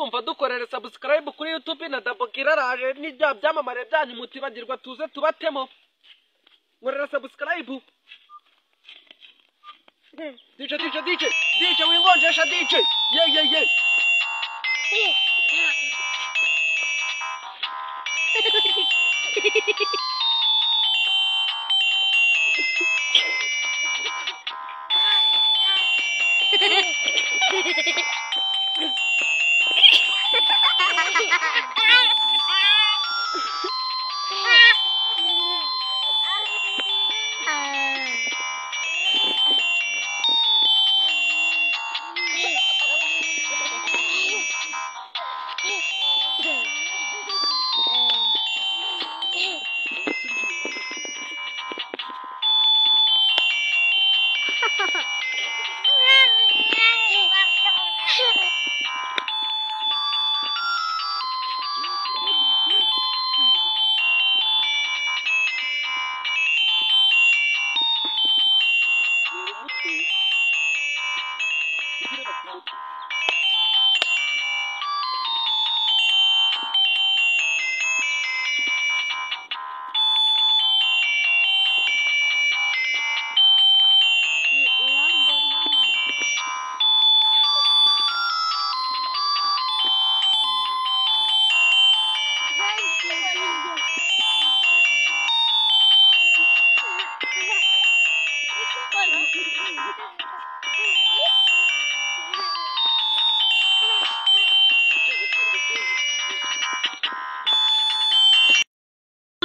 kutwumva dukorere subscribe kuri YouTube na Dabokira raje n'ibya byamamare byanyu mutibagirwa tuze tubatemo ngorera subscribe DJ wingonjesha DJ ye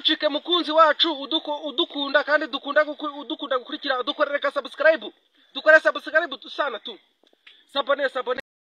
Chike mukunzi wacu udukunda kandi dukunda gukurikira dukorere ka subscribe dukore subscribe sana tu sabone